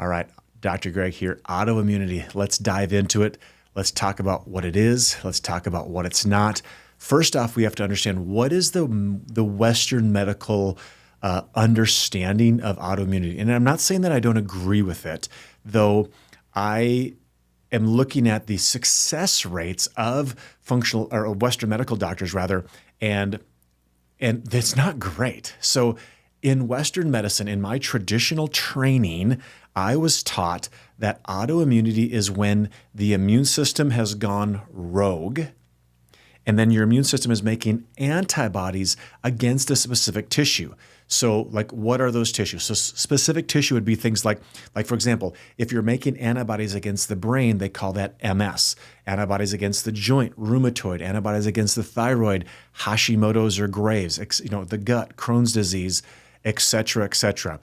All right, Dr. Greg here, autoimmunity. Let's dive into it. Let's talk about what it is. Let's talk about what it's not. First off, we have to understand what is the Western medical understanding of autoimmunity. And I'm not saying that I don't agree with it, though I am looking at the success rates of functional or Western medical doctors rather, and it's not great. So in Western medicine, in my traditional training, I was taught that autoimmunity is when the immune system has gone rogue, and then your immune system is making antibodies against a specific tissue. So like, what are those tissues? So specific tissue would be things like for example, if you're making antibodies against the brain, they call that MS. Antibodies against the joint, rheumatoid. Antibodies against the thyroid, Hashimoto's or Graves. The gut, Crohn's disease, et cetera, et cetera.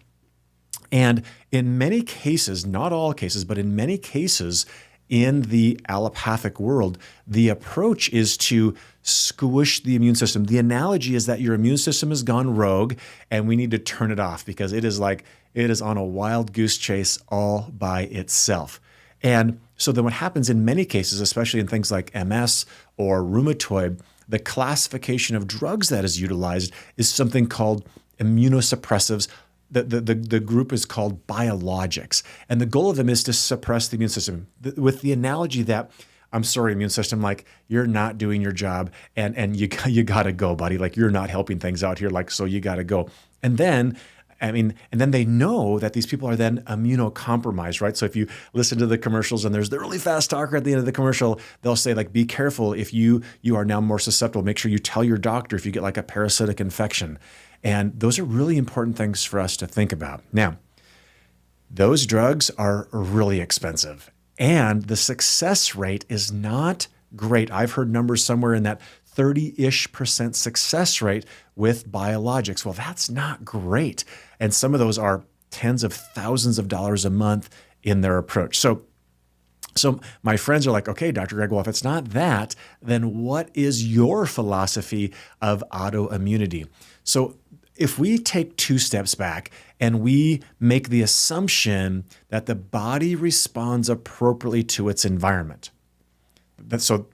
And in many cases, not all cases, but in many cases in the allopathic world, the approach is to squish the immune system. The analogy is that your immune system has gone rogue and we need to turn it off because it is on a wild goose chase all by itself. And so then what happens in many cases, especially in things like MS or rheumatoid, the classification of drugs that is utilized is something called immunosuppressives. The group is called biologics. And the goal of them is to suppress the immune system with the analogy that, I'm sorry, immune system, like you're not doing your job and you got to go, buddy. Like you're not helping things out here. Like, so you got to go. And then they know that these people are then immunocompromised, right? So if you listen to the commercials and there's the really fast talker at the end of the commercial, they'll say like, be careful if you are now more susceptible. Make sure you tell your doctor if you get like a parasitic infection. And those are really important things for us to think about. Now, those drugs are really expensive and the success rate is not great. I've heard numbers somewhere in that 30-ish% success rate with biologics. Well, that's not great. And some of those are tens of thousands of dollars a month in their approach. So my friends are like, okay, Dr. Greg, well, if it's not that, then what is your philosophy of autoimmunity? So if we take two steps back and we make the assumption that the body responds appropriately to its environment, so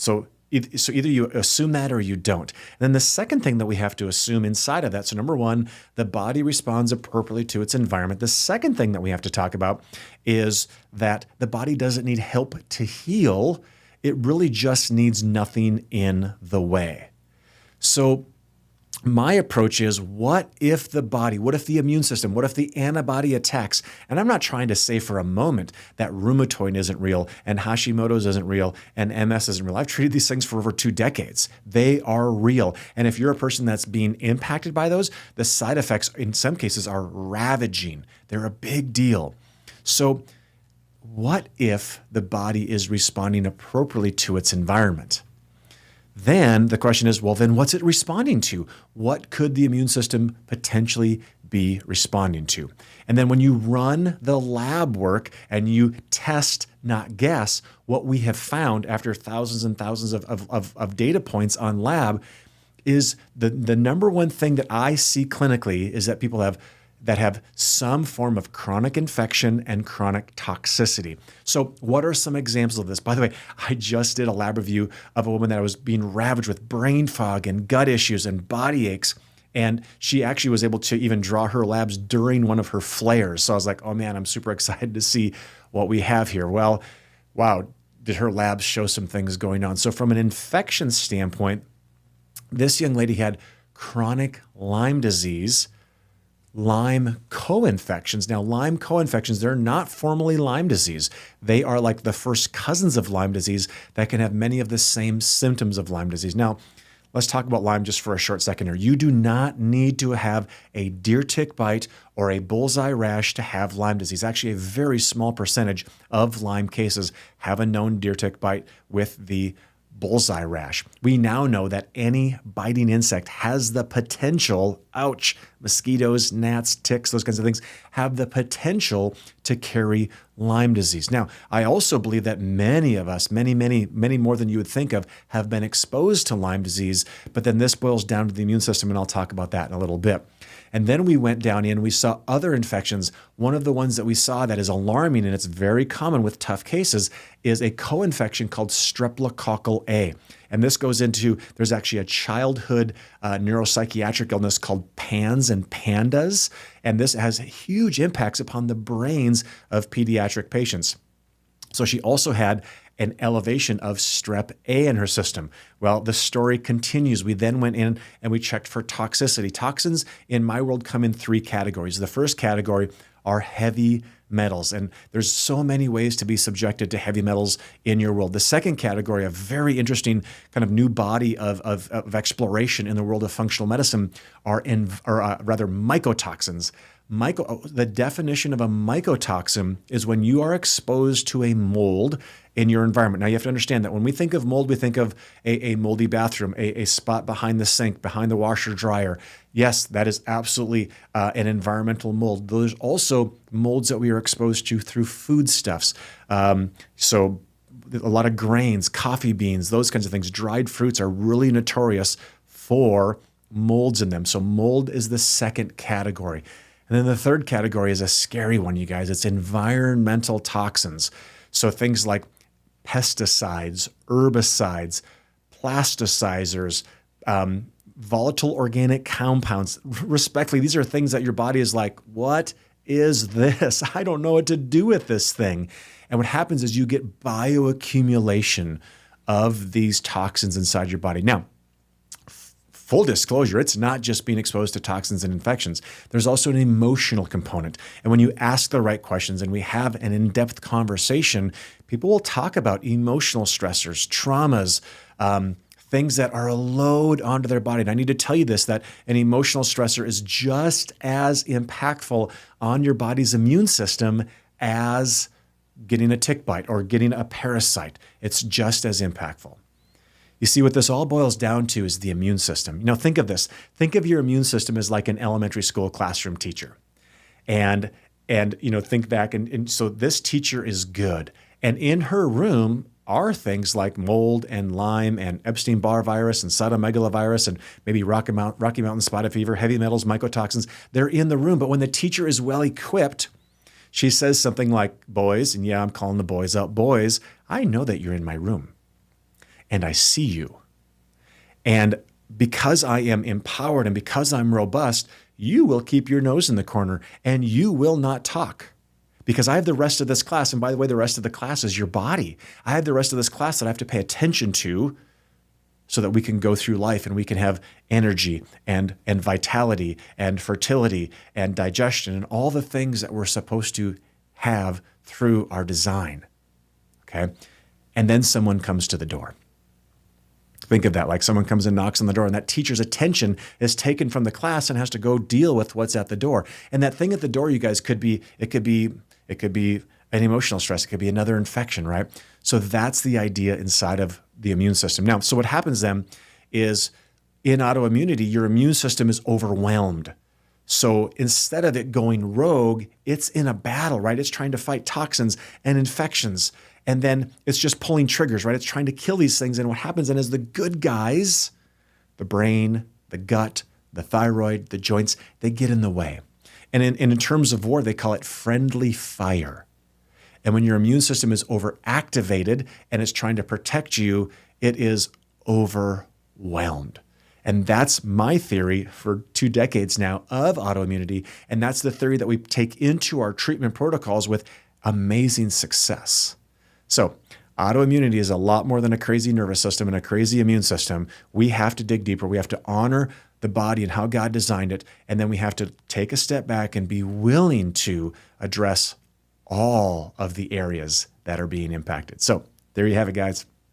either you assume that or you don't. And then the second thing that we have to assume inside of that, so number one, the body responds appropriately to its environment. The second thing that we have to talk about is that the body doesn't need help to heal. It really just needs nothing in the way. So my approach is, what if the immune system, what if the antibody attacks? And I'm not trying to say for a moment that rheumatoid isn't real and Hashimoto's isn't real and MS isn't real. I've treated these things for over 2 decades. They are real. And if you're a person that's being impacted by those, the side effects in some cases are ravaging. They're a big deal. So what if the body is responding appropriately to its environment? Then the question is, well, then what's it responding to? What could the immune system potentially be responding to? And then when you run the lab work and you test, not guess, what we have found after thousands and thousands of data points on lab is the number one thing that I see clinically is that people have some form of chronic infection and chronic toxicity. So what are some examples of this? By the way, I just did a lab review of a woman that was being ravaged with brain fog and gut issues and body aches. And she actually was able to even draw her labs during one of her flares. So I was like, oh man, I'm super excited to see what we have here. Well, wow, did her labs show some things going on? So from an infection standpoint, this young lady had chronic Lyme disease, Lyme co-infections. Now, Lyme co-infections, they're not formally Lyme disease. They are like the first cousins of Lyme disease that can have many of the same symptoms of Lyme disease. Now, let's talk about Lyme just for a short second here. You do not need to have a deer tick bite or a bullseye rash to have Lyme disease. Actually, a very small percentage of Lyme cases have a known deer tick bite with the bullseye rash. We now know that any biting insect has the potential, ouch, mosquitoes, gnats, ticks, those kinds of things, have the potential to carry Lyme disease. Now, I also believe that many of us, many more than you would think of, have been exposed to Lyme disease, but then this boils down to the immune system, and I'll talk about that in a little bit. And then we went down in, we saw other infections. One of the ones that we saw that is alarming, and it's very common with tough cases, is a co-infection called streptococcal A. And this goes into, there's actually a childhood neuropsychiatric illness called PANS and PANDAS. And this has huge impacts upon the brains of pediatric patients. So she also had an elevation of strep A in her system. Well, the story continues. We then went in and we checked for toxicity. Toxins in my world come in three categories. The first category are heavy metals, and there's so many ways to be subjected to heavy metals in your world. The second category, a very interesting kind of new body of exploration in the world of functional medicine, are mycotoxins. The definition of a mycotoxin is when you are exposed to a mold in your environment. Now, you have to understand that when we think of mold, we think of a moldy bathroom, a spot behind the sink, behind the washer dryer. Yes, that is absolutely an environmental mold. There's also molds that we are exposed to through foodstuffs. So a lot of grains, coffee beans, those kinds of things. Dried fruits are really notorious for molds in them. So mold is the second category. And then the third category is a scary one, you guys. It's environmental toxins. So things like pesticides, herbicides, plasticizers, volatile organic compounds. Respectfully, these are things that your body is like, what is this? I don't know what to do with this thing. And what happens is you get bioaccumulation of these toxins inside your body. Now, full disclosure, it's not just being exposed to toxins and infections. There's also an emotional component. And when you ask the right questions and we have an in-depth conversation, people will talk about emotional stressors, traumas, things that are a load onto their body. And I need to tell you this, that an emotional stressor is just as impactful on your body's immune system as getting a tick bite or getting a parasite. It's just as impactful. You see, what this all boils down to is the immune system. You know, think of this. Think of your immune system as like an elementary school classroom teacher. And you know, think back. And so this teacher is good. And in her room are things like mold and Lyme and Epstein-Barr virus and cytomegalovirus and maybe Rocky Mountain spotted fever, heavy metals, mycotoxins. They're in the room. But when the teacher is well-equipped, she says something like, boys, and yeah, I'm calling the boys out, boys, I know that you're in my room. And I see you. And because I am empowered and because I'm robust, you will keep your nose in the corner and you will not talk. Because I have the rest of this class. And by the way, the rest of the class is your body. I have the rest of this class that I have to pay attention to so that we can go through life and we can have energy and vitality and fertility and digestion and all the things that we're supposed to have through our design. Okay? And then someone comes to the door. Think of that, like someone comes and knocks on the door and that teacher's attention is taken from the class and has to go deal with what's at the door. And that thing at the door, you guys, could be an emotional stress. It could be another infection, right? So that's the idea inside of the immune system. Now, so what happens then is in autoimmunity, your immune system is overwhelmed. So instead of it going rogue, it's in a battle, right? It's trying to fight toxins and infections. And then it's just pulling triggers, right? It's trying to kill these things. And what happens then is the good guys, the brain, the gut, the thyroid, the joints, they get in the way. And in terms of war, they call it friendly fire. And when your immune system is overactivated and it's trying to protect you, it is overwhelmed. And that's my theory for 2 decades now of autoimmunity. And that's the theory that we take into our treatment protocols with amazing success. So autoimmunity is a lot more than a crazy nervous system and a crazy immune system. We have to dig deeper. We have to honor the body and how God designed it. And then we have to take a step back and be willing to address all of the areas that are being impacted. So there you have it, guys.